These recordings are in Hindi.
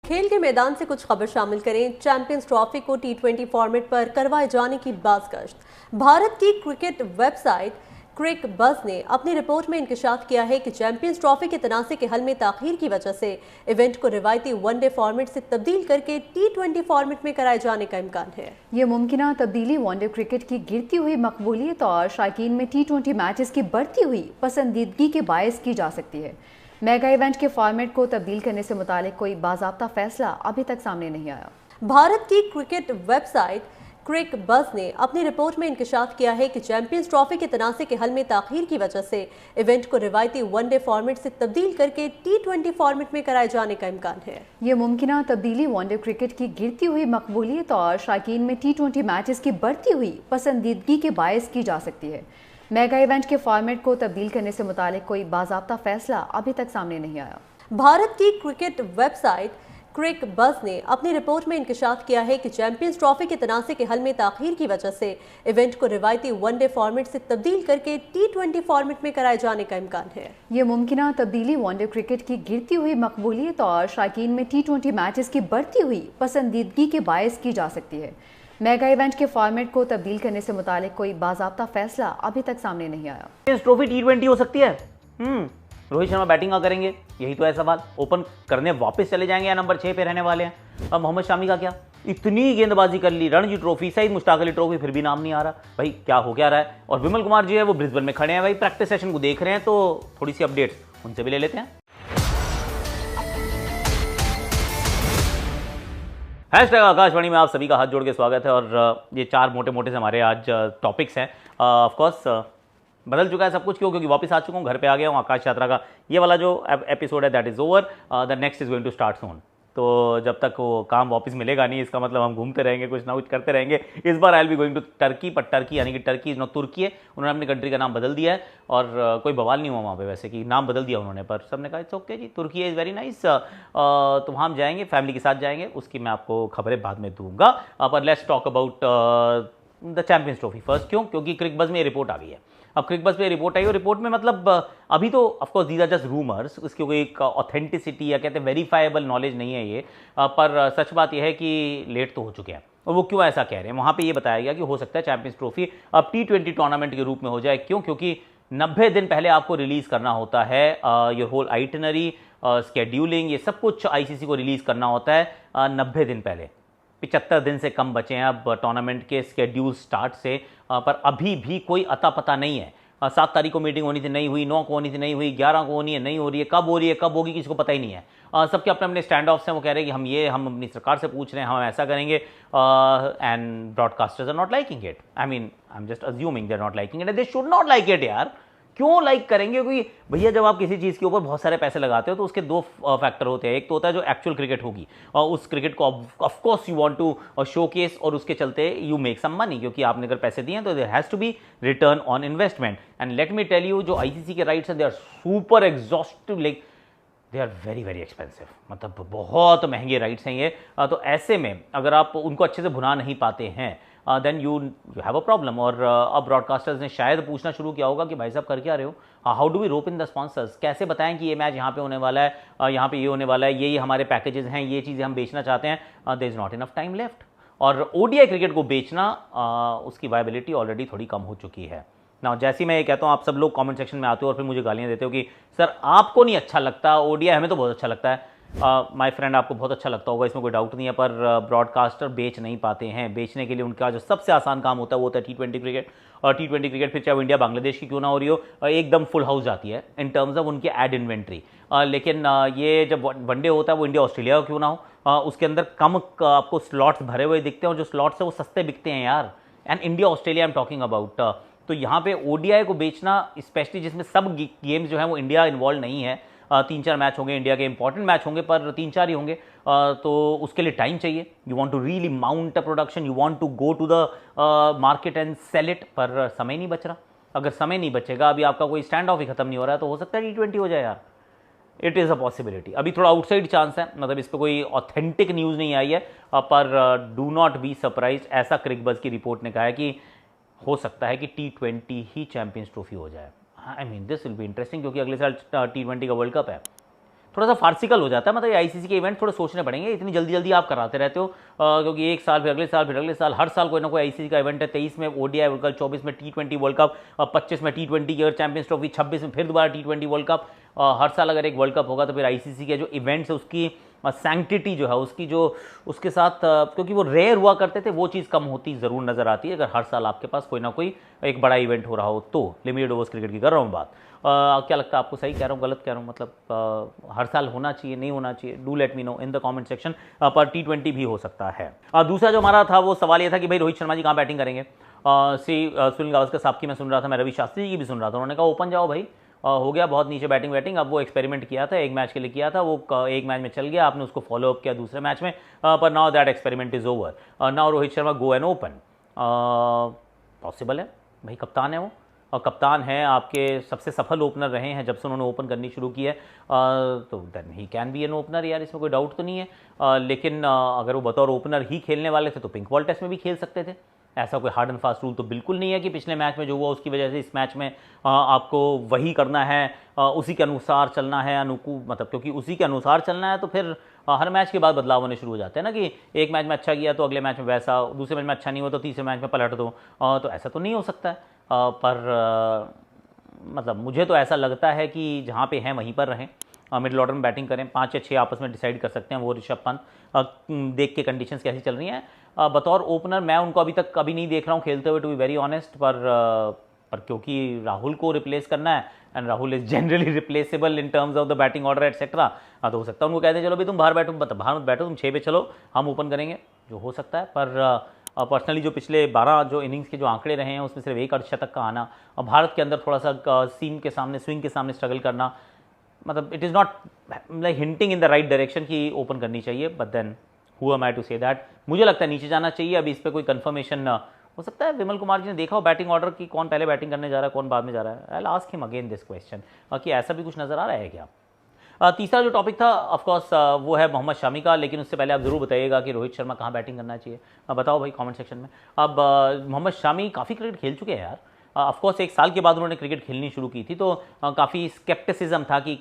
खेल के मैदान से कुछ खबर शामिल करें। चैंपियंस ट्रॉफी को टी20 फॉर्मेट पर करवाए जाने की बाज़गश्त। भारत की क्रिकेट वेबसाइट क्रिक बज़ ने अपनी रिपोर्ट में इंकशाफ किया है कि चैंपियंस ट्रॉफी के तनाज़े के हल में ताख़ीर की वजह से इवेंट को रिवायती वनडे फॉर्मेट से तब्दील करके टी20 फॉर्मेट में कराए जाने का इम्कान है। ये मुमकिन तब्दीली वनडे क्रिकेट की गिरती हुई मकबूलियत और शायकीन में टी20 मैचेस की बढ़ती हुई पसंदीदगी के बायस की जा सकती है। मेगा इवेंट के फॉर्मेट को तब्दील करने से मुतालिक कोई बाज़ाब्ता फैसला अभी तक सामने नहीं आया। भारत की क्रिकेट वेबसाइट क्रिक बज़ ने अपनी रिपोर्ट में इंकशाफ किया है कि चैंपियंस ट्रॉफी के तनाज़े के हल में ताख़ीर की वजह से इवेंट को रिवायती वनडे फॉर्मेट से तब्दील करके टी20 फॉर्मेट में कराए जाने का इम्कान है। ये मुमकिन तब्दीली वनडे क्रिकेट की गिरती हुई मकबूलियत और शायकीन में टी20 मैचेस की बढ़ती हुई पसंदीदगी के बायस की जा सकती है। मेगा इवेंट के फॉर्मेट को तब्दील करने से मुतालिक कोई बाज़ाब्ता फैसला अभी तक सामने नहीं आया। भारत की क्रिकेट वेबसाइट क्रिक बज़ ने अपनी रिपोर्ट में इंकशाफ किया है कि चैंपियंस ट्रॉफी के तनाज़े के हल में ताख़ीर की वजह से इवेंट को रिवायती वनडे फॉर्मेट से तब्दील करके टी20 फॉर्मेट में कराए जाने का इम्कान है। ये मुमकिन तब्दीली वनडे क्रिकेट की गिरती हुई मकबूलियत और शायकीन में टी20 मैचेस की बढ़ती हुई पसंदीदगी के बायस की जा सकती है। मेगा इवेंट के फॉर्मेट को तब्दील करने से मुतालिक कोई बाज़ाब्ता फैसला अभी तक सामने नहीं आया। इस ट्रॉफी टी20 हो सकती है। रोहित शर्मा बैटिंग का करेंगे, यही तो है सवाल। ओपन करने वापस चले जाएंगे या नंबर 6 पे रहने वाले हैं। अब मोहम्मद शामी का क्या, इतनी गेंदबाजी कर ली, रणजी ट्रॉफी, सईद मुश्ताक अली ट्रॉफी, फिर भी नाम नहीं आ रहा। भाई क्या हो क्या रहा है। और विमल कुमार जी है वो ब्रिस्बेन में खड़े हैं, भाई प्रैक्टिस सेशन को देख रहे हैं, तो थोड़ी सी अपडेट्स उनसे भी ले लेते हैं। हैशटैग आकाशवाणी में आप सभी का हाथ जोड़ के स्वागत है। और ये 4 मोटे मोटे से हमारे आज टॉपिक्स हैं। ऑफकोर्स बदल चुका है सब कुछ, क्योंकि वापस आ चुका हूँ, घर पे आ गया हूँ। आकाश यात्रा का ये वाला जो एपिसोड है that is over, the next is going to start soon. तो जब तक वो काम वापस मिलेगा नहीं, इसका मतलब हम घूमते रहेंगे, कुछ ना कुछ करते रहेंगे। इस बार I will be going to Turkey, पर टर्की यानी कि टर्की इज़ नॉट तुर्की है। उन्होंने अपनी कंट्री का नाम बदल दिया है और कोई बवाल नहीं हुआ वहाँ पे वैसे कि नाम बदल दिया उन्होंने, पर सबने कहा it's okay ji, Turkey is very nice. तो वहाँ हम जाएंगे, फैमिली के साथ जाएंगे, उसकी मैं आपको खबरें बाद में दूंगा। पर let's talk about the champions trophy first. क्योंकि क्रिक बज़ में रिपोर्ट आ गई है। अब क्रिक बज़ पे रिपोर्ट आई और रिपोर्ट में मतलब अभी तो of course these are just rumours, उसकी कोई एक ऑथेंटिसिटी या कहते हैं वेरीफाइबल नॉलेज नहीं है ये। पर सच बात यह है कि लेट तो हो चुके हैं। और वो क्यों ऐसा कह रहे हैं, वहाँ पे ये बताया गया कि हो सकता है चैंपियंस ट्रॉफी अब टी20 टूर्नामेंट के रूप में हो जाए। क्योंकि 90 दिन पहले आपको रिलीज़ करना होता है योर होल आइटनरी, स्केड्यूलिंग, ये सब कुछ आईसीसी को रिलीज़ करना होता है 90 दिन पहले। 75 दिन से कम बचे हैं अब टूर्नामेंट के स्केड्यूल स्टार्ट से। पर अभी भी कोई अता पता नहीं है। 7 तारीख को मीटिंग होनी थी, नहीं हुई। 9 को होनी थी, नहीं हुई। 11 को होनी है, नहीं हो रही है। कब हो रही है, कब होगी, किसी को पता ही नहीं है। सबके अपने अपने स्टैंड ऑफ्स हैं। वो कह रहे हैं कि हम अपनी सरकार से पूछ रहे हैं, हम ऐसा करेंगे। And broadcasters are not liking it. I am just assuming they are not liking it. They should not like it यार। क्यों लाइक करेंगे? क्योंकि भैया जब आप किसी चीज़ के ऊपर बहुत सारे पैसे लगाते हो तो उसके 2 फैक्टर होते हैं। एक तो होता है जो एक्चुअल क्रिकेट होगी, और उस क्रिकेट को of course you want to showcase, और उसके चलते यू मेक सम मनी, क्योंकि आपने अगर पैसे दिए हैं तो there has to be return on investment. And let me tell you, जो आईसीसी के राइट्स हैं they are super exhaustive, like they are very very expensive. मतलब बहुत महंगे राइट्स हैं ये। तो ऐसे में अगर आप उनको अच्छे से भुना नहीं पाते हैं then you have a problem. और अब ब्रॉडकास्टर्स ने शायद पूछना शुरू किया होगा कि भाई साहब कर क्या रहे हो, how do we rope in the sponsors, कैसे बताएं कि ये मैच यहाँ पे होने वाला है, यहाँ पे ये होने वाला है, ये हमारे पैकेजेस हैं, ये चीज़ें हम बेचना चाहते हैं। There is not enough time left. और ओडीआई क्रिकेट को बेचना उसकी वायबिलिटी ऑलरेडी थोड़ी कम हो चुकी है ना। जैसे मैं ये कहता हूँ, आप सब लोग कमेंट सेक्शन में आते हो और फिर मुझे गालियाँ देते हो कि सर आपको नहीं अच्छा लगता ओडीआई, हमें तो बहुत अच्छा लगता है। माय फ्रेंड, आपको बहुत अच्छा लगता होगा, इसमें कोई डाउट नहीं है। पर ब्रॉडकास्टर बेच नहीं पाते हैं। बेचने के लिए उनका जो सबसे आसान काम होता है वो होता है टी20 क्रिकेट। और टी20 क्रिकेट फिर चाहे वो इंडिया बांग्लादेश की क्यों ना हो रही हो, एकदम फुल हाउस जाती है इन टर्म्स ऑफ उनके एड इन्वेंट्री। लेकिन ये जब वनडे होता है वो इंडिया ऑस्ट्रेलिया का क्यों ना हो, उसके अंदर कम आपको स्लॉट्स भरे हुए दिखते हैं, और जो स्लॉट्स है वो सस्ते बिकते हैं यार। And India Australia I am talking about. तो यहाँ पे ओडीआई को बेचना, स्पेशली जिसमें सब गेम्स जो है वो इंडिया इन्वॉल्व नहीं है, 3-4 मैच होंगे इंडिया के, इंपॉर्टेंट मैच होंगे पर 3-4 ही होंगे, तो उसके लिए टाइम चाहिए। You want to really mount a production, you want to go to the market and sell it, पर समय नहीं बच रहा। अगर समय नहीं बचेगा, अभी आपका कोई स्टैंड ऑफ ही खत्म नहीं हो रहा है, तो हो सकता है टी20 हो जाए यार। It is a possibility. अभी थोड़ा आउटसाइड चांस है, मतलब इस पर कोई ऑथेंटिक न्यूज़ नहीं आई है, पर डू नॉट बी सरप्राइज। ऐसा क्रिक बज़ की रिपोर्ट ने कहा है कि हो सकता है कि टी20 ही चैंपियंस ट्रॉफी हो जाए। I mean this will be interesting, क्योंकि अगले साल टी20 का वर्ल्ड कप है। थोड़ा सा फार्सिकल हो जाता है। मतलब आईसीसी के इवेंट थोड़े सोचने पड़ेंगे, इतनी जल्दी जल्दी आप कराते रहते हो, क्योंकि एक साल फिर अगले साल फिर अगले साल, हर साल कोई ना कोई आईसीसी का इवेंट है। 23 में ओडीआई वर्ल्ड कप, 24 में T20 वर्ल्ड कप, 25 में T20 की अगर चैंपियंस ट्रॉफी, 26 में फिर दोबारा T20 वर्ल्ड कप। हर साल अगर एक वर्ल्ड कप होगा तो फिर आईसीसी के जो इवेंट्स है उसकी सैंक्टिटी जो है उसकी जो उसके साथ, क्योंकि वो रेयर हुआ करते थे, वो चीज़ कम होती ज़रूर नज़र आती है अगर हर साल आपके पास कोई ना कोई एक बड़ा इवेंट हो रहा हो तो। लिमिटेड ओवर्स क्रिकेट की कर रहा हूँ बात। क्या लगता है आपको, सही कह रहा हूँ गलत कह रहा हूँ? मतलब हर साल होना चाहिए, नहीं होना चाहिए? Do let me know in the comment section. पर T20 भी हो सकता है। दूसरा जो हमारा था वो सवाल ये था कि भाई रोहित शर्मा जी कहाँ बैटिंग करेंगे। सुनील गावस्कर साहब की मैं सुन रहा था, मैं रवि शास्त्री जी की भी सुन रहा था, उन्होंने कहा ओपन जाओ भाई, हो गया बहुत नीचे बैटिंग। अब वो एक्सपेरिमेंट किया था, एक मैच के लिए किया था, वो एक मैच में चल गया, आपने उसको फॉलो अप किया दूसरे मैच में, पर now that experiment is over. Now Rohit Sharma go and open. Possible है भाई, कप्तान है वो, और कप्तान है, आपके सबसे सफल ओपनर रहे हैं जब से उन्होंने ओपन करनी शुरू की है, तो then he can be an opener यार, इसमें कोई डाउट तो नहीं है। लेकिन अगर वो बतौर ओपनर ही खेलने वाले थे तो पिंक बॉल टेस्ट में भी खेल सकते थे। ऐसा कोई हार्ड एंड फास्ट रूल तो बिल्कुल नहीं है कि पिछले मैच में जो हुआ उसकी वजह से इस मैच में आपको वही करना है, उसी के अनुसार चलना है, अनुकूल, मतलब क्योंकि उसी के अनुसार चलना है तो फिर हर मैच के बाद बदलाव होने शुरू हो जाते हैं ना, कि एक मैच में अच्छा किया तो अगले मैच में वैसा, दूसरे मैच में अच्छा नहीं हुआ तो तीसरे मैच में पलट दो, तो ऐसा तो नहीं हो सकता है। पर मतलब मुझे तो ऐसा लगता है कि जहाँ पे हैं वहीं पर रहें, मिडिल ऑर्डर में बैटिंग करें, 5 या 6 आपस में डिसाइड कर सकते हैं वो ऋषभ पंत, देख के कंडीशंस कैसी चल रही हैं। बतौर ओपनर मैं उनको अभी तक कभी नहीं देख रहा हूँ खेलते हुए, टू बी वेरी ऑनेस्ट, पर क्योंकि राहुल को रिप्लेस करना है and Rahul is generally replaceable in terms of the batting order etcetera, तो हो सकता है उनको कहते हैं चलो भाई तुम बाहर बैठो, बाहर मत बैठो, तुम 6 पे चलो, हम ओपन करेंगे, जो हो सकता है। पर पर्सनली जो पिछले 12 जो इनिंग्स के जो आंकड़े रहे हैं उसमें सिर्फ एक अर्धशतक का आना और भारत के अंदर थोड़ा सा सीम के सामने, स्विंग के सामने स्ट्रगल करना, मतलब it is not like hinting in the right direction कि ओपन करनी चाहिए। But then who am I to say that, मुझे लगता है नीचे जाना चाहिए। अभी इस पर कोई कंफर्मेशन हो सकता है विमल कुमार जी ने देखा हो बैटिंग ऑर्डर की, कौन पहले बैटिंग करने जा रहा है कौन बाद में जा रहा है। I will ask him again this question कि ऐसा भी कुछ नज़र आ रहा है क्या। तीसरा जो टॉपिक था ऑफकोर्स वो है मोहम्मद शामी का, लेकिन उससे पहले आप ज़रूर बताइएगा कि रोहित शर्मा कहाँ बैटिंग करना चाहिए। बताओ भाई कमेंट सेक्शन में। अब मोहम्मद शामी काफ़ी क्रिकेट खेल चुके हैं यार, ऑफकोर्स 1 साल के बाद उन्होंने क्रिकेट खेलनी शुरू की थी, तो काफ़ी स्केप्टिसिज्म था कि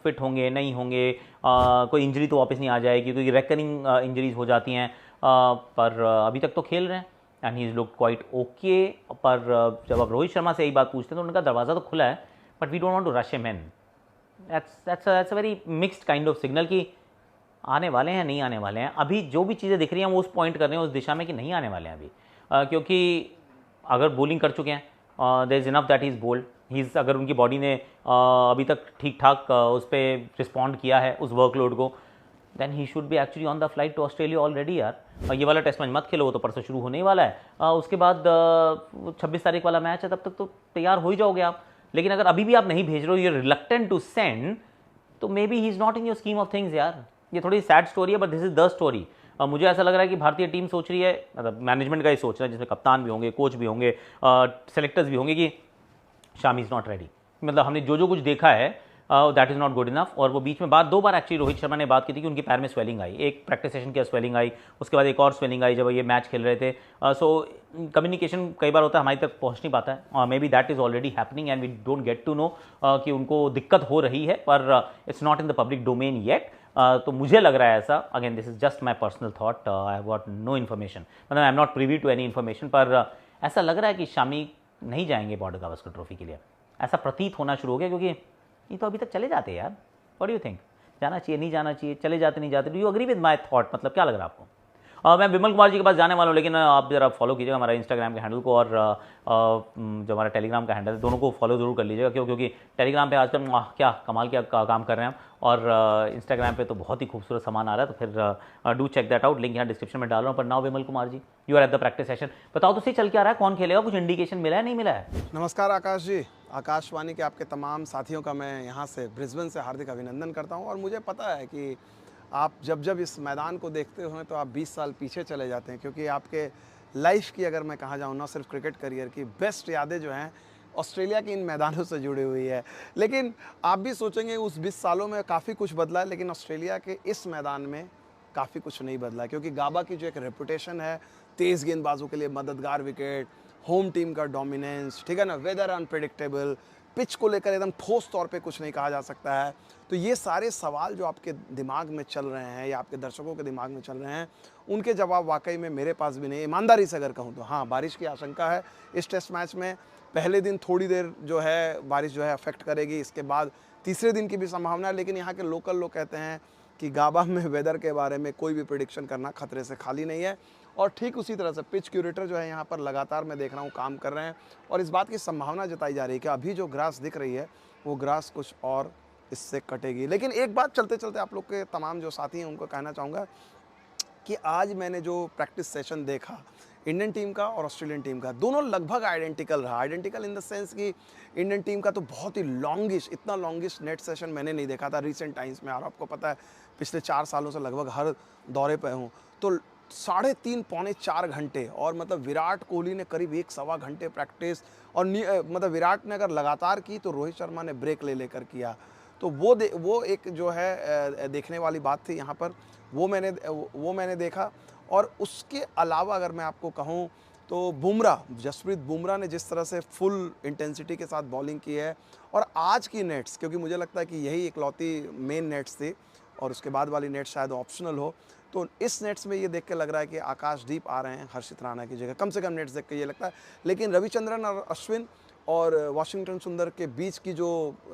फिट होंगे नहीं होंगे, कोई इंजरी तो वापस नहीं आ जाएगी, क्योंकि रेकरिंग इंजरीज हो जाती हैं, पर अभी तक तो खेल रहे हैं and he is look quite okay. पर जब आप रोहित शर्मा से यही बात पूछते हैं तो उनका दरवाज़ा तो खुला है, but we don't want to rush him in. That's a very mixed kind of signal कि आने वाले हैं नहीं आने वाले हैं। अभी जो भी चीज़ें दिख रही हैं वो उस पॉइंट कर रहे हैं उस दिशा में कि नहीं आने वाले हैं अभी, क्योंकि अगर बॉलिंग कर चुके हैं, there is enough that he is bold, अगर उनकी बॉडी ने अभी तक ठीक ठाक उस पर रिस्पॉन्ड किया है उस वर्कलोड को, then he should be actually on the flight to Australia already यार। ये वाला टेस्ट मैच मत खेलो, वो तो परसों शुरू होने ही वाला है, उसके बाद 26 तारीख वाला मैच है, तब तक तो तैयार हो ही जाओगे आप। लेकिन अगर अभी भी आप नहीं भेज रहे हो, you are reluctant to send, तो maybe he is not in your scheme of things यार। ये थोड़ी सैड स्टोरी है, but this is the story. मुझे ऐसा लग रहा है कि भारतीय टीम सोच रही है, मतलब मैनेजमेंट का ही सोच रहा है, जिसमें कप्तान भी होंगे, कोच भी होंगे, सेलेक्टर्स भी होंगे, कि शामी इज़ नॉट रेडी। मतलब हमने जो कुछ देखा है that is not good enough. और वो बीच में बात 2 बार एक्चुअली रोहित शर्मा ने बात की थी कि उनके पैर में स्वेलिंग आई, एक प्रैक्टिस सेशन की स्वेलिंग आई, उसके बाद एक और स्वेलिंग आई जब ये मैच खेल रहे थे। सो कम्युनिकेशन कई बार होता है हमारी तक पहुंच नहीं पाता है, maybe that is already happening and we don't get to know कि उनको दिक्कत हो रही है, पर it's not in the public domain yet. तो मुझे लग रहा है ऐसा, again this is just my personal thought, I have got no information, मतलब I am not privy to any information, पर ऐसा लग रहा है कि शामी नहीं जाएंगे बॉर्डर गावस्कर ट्रॉफी के लिए, ऐसा प्रतीत होना शुरू हो गया, क्योंकि ये तो अभी तक चले जाते हैं यार। व्हाट डू यू थिंक, जाना चाहिए नहीं जाना चाहिए, चले जाते नहीं जाते? Do you agree with my thought, मतलब क्या लग रहा है आपको? मैं विमल कुमार जी के पास जाने वाला हूँ, लेकिन आप जरा फॉलो कीजिएगा हमारा इंस्टाग्राम के हैंडल को, और जो हमारा टेलीग्राम का हैंडल है, दोनों को फॉलो जरूर कर लीजिएगा, क्योंकि टेलीग्राम पे आजकल क्या कमाल क्या काम कर रहे हैं हम, और इंस्टाग्राम पे तो बहुत ही खूबसूरत सामान आ रहा है, तो फिर do check that out, link यहाँ डिस्क्रिप्शन में डाल रहा हूँ। पर now Vimal Kumar ji, you are at the practice session, बताओ तो सही चल के आ रहा है, कौन खेलेगा, कुछ इंडिकेशन मिला है नहीं मिला है? नमस्कार आकाश जी, आकाशवाणी के आपके तमाम साथियों का मैं यहाँ से ब्रिस्बेन से हार्दिक अभिनंदन करता हूँ। और मुझे पता है कि आप जब इस मैदान को देखते हो तो आप 20 साल पीछे चले जाते हैं, क्योंकि आपके लाइफ की अगर मैं कहा जाऊँ, ना सिर्फ क्रिकेट करियर की बेस्ट यादें जो हैं ऑस्ट्रेलिया के इन मैदानों से जुड़ी हुई है। लेकिन आप भी सोचेंगे उस 20 सालों में काफ़ी कुछ बदला है, लेकिन ऑस्ट्रेलिया के इस मैदान में काफ़ी कुछ नहीं बदला, क्योंकि गाबा की जो एक रेपुटेशन है, तेज़ गेंदबाजों के लिए मददगार विकेट, होम टीम का डोमिनेंस, ठीक है ना, वेदर अनप्रेडिक्टेबल, पिच को लेकर एकदम ठोस तौर पे कुछ नहीं कहा जा सकता है। तो ये सारे सवाल जो आपके दिमाग में चल रहे हैं या आपके दर्शकों के दिमाग में चल रहे हैं, उनके जवाब वाकई में मेरे पास भी नहीं। ईमानदारी से अगर कहूँ तो हाँ, बारिश की आशंका है इस टेस्ट मैच में। पहले दिन थोड़ी देर जो है बारिश जो है अफेक्ट करेगी, इसके बाद तीसरे दिन की भी संभावना है। लेकिन यहाँ के लोकल लोग कहते हैं कि गाबा में वेदर के बारे में कोई भी प्रेडिक्शन करना खतरे से खाली नहीं है। और ठीक उसी तरह से पिच क्यूरेटर जो है यहाँ पर लगातार मैं देख रहा हूँ काम कर रहे हैं, और इस बात की संभावना जताई जा रही है कि अभी जो ग्रास दिख रही है वो ग्रास कुछ और इससे कटेगी। लेकिन एक बात चलते चलते आप लोग के तमाम जो साथी हैं उनको कहना चाहूँगा कि आज मैंने जो प्रैक्टिस सेशन देखा इंडियन टीम का और ऑस्ट्रेलियन टीम का, दोनों लगभग आइडेंटिकल रहा। आइडेंटिकल इन द सेंस कि इंडियन टीम का तो बहुत ही लॉन्गिश, इतना लॉन्गिश नेट सेशन मैंने नहीं देखा था रिसेंट टाइम्स में। और आपको पता है पिछले 4 सालों से लगभग हर दौरे पे हूँ, तो 3.5 पौने 4 घंटे, और मतलब विराट कोहली ने करीब 1 सवा घंटे प्रैक्टिस, और मतलब विराट ने अगर लगातार की तो रोहित शर्मा ने ब्रेक ले लेकर किया। तो वो एक जो है देखने वाली बात थी यहाँ पर, वो मैंने देखा। और उसके अलावा अगर मैं आपको कहूँ तो जसप्रीत बुमराह ने जिस तरह से फुल इंटेंसिटी के साथ बॉलिंग की है, और आज की नेट्स, क्योंकि मुझे लगता है कि यही इकलौती मेन नेट्स थी और उसके बाद वाली नेट्स शायद ऑप्शनल हो, तो इस नेट्स में ये देख के लग रहा है कि आकाशदीप आ रहे हैं हर्षित राणा की जगह, कम से कम नेट्स देख के ये लगता है। लेकिन रविचंद्रन और अश्विन और वाशिंगटन सुंदर के बीच की जो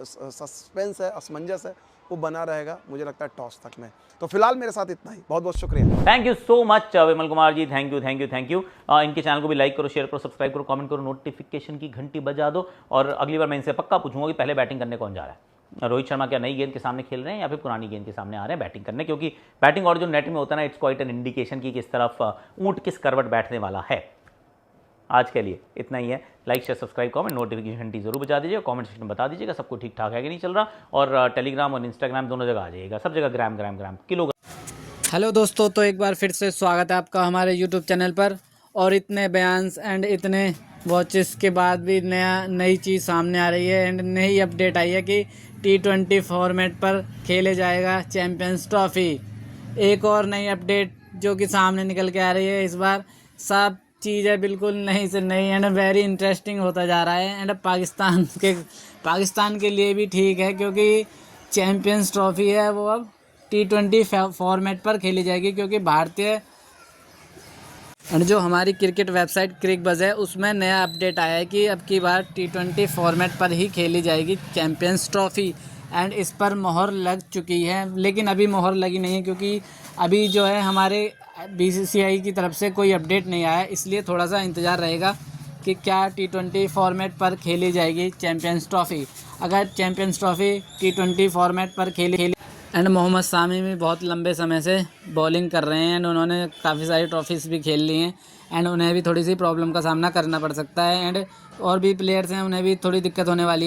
सस्पेंस है, असमंजस है, वो बना रहेगा मुझे लगता है टॉस तक में। तो फिलहाल मेरे साथ इतना ही, बहुत बहुत शुक्रिया। Thank you so much Vimal Kumar ji, thank you. इनके चैनल को भी लाइक करो, शेयर करो, सब्सक्राइब करो, कमेंट करो, नोटिफिकेशन की घंटी बजा दो। और अगली बार मैं इनसे पक्का पूछूंगा कि पहले बैटिंग करने कौन जा रहा है, रोहित शर्मा क्या नई गेंद के सामने खेल रहे हैं या फिर पुरानी गेंद के सामने आ रहे हैं बैटिंग करने, क्योंकि बैटिंग और जो नेट में होता है ना, इट्स क्वाइट एन इंडिकेशन की किस तरफ ऊंट किस करवट बैठने वाला है। आज के लिए इतना ही है। Like share subscribe comment notification घंटी जरूर बजा दीजिएगा, कमेंट सेक्शन में बता दीजिएगा सबको ठीक ठाक है कि नहीं चल रहा। और टेलीग्राम और इंस्टाग्राम दोनों जगह आ जाइएगा, सब जगह ग्राम किलो। हेलो दोस्तों, तो एक बार फिर से स्वागत है आपका हमारे यूट्यूब चैनल पर। और इतने बयान्स एंड इतने वॉचेस के बाद भी नई चीज़ सामने आ रही है एंड नई अपडेट आई है कि T20 फॉर्मेट पर खेले जाएगा चैम्पियंस ट्रॉफी। एक और नई अपडेट जो कि सामने निकल के आ रही है इस बार, सब चीज़ें बिल्कुल नई से नई एंड वेरी इंटरेस्टिंग होता जा रहा है। एंड पाकिस्तान के लिए भी ठीक है, क्योंकि चैम्पियंस ट्रॉफी है वो अब T20 फॉर्मेट पर खेली जाएगी, क्योंकि भारतीय एंड जो हमारी क्रिकेट वेबसाइट क्रिकबज़ है उसमें नया अपडेट आया है कि अब की बार T20 फॉर्मेट पर ही खेली जाएगी चैम्पियंस ट्रॉफी। एंड इस पर मोहर लग चुकी है, लेकिन अभी मोहर लगी नहीं है क्योंकि अभी जो है हमारे BCCI की तरफ से कोई अपडेट नहीं आया, इसलिए थोड़ा सा इंतज़ार रहेगा कि क्या T20 फॉर्मेट पर खेली जाएगी चैम्पियंस ट्रॉफी। अगर चैम्पियंस ट्रॉफी T20 फॉर्मेट पर खेली एंड मोहम्मद सामी भी बहुत लंबे समय से बॉलिंग कर रहे हैं एंड उन्होंने काफ़ी सारी ट्रॉफीज़ भी खेल ली हैं एंड उन्हें भी थोड़ी सी प्रॉब्लम का सामना करना पड़ सकता है। एंड और भी प्लेयर्स हैं, उन्हें भी थोड़ी दिक्कत होने वाली है।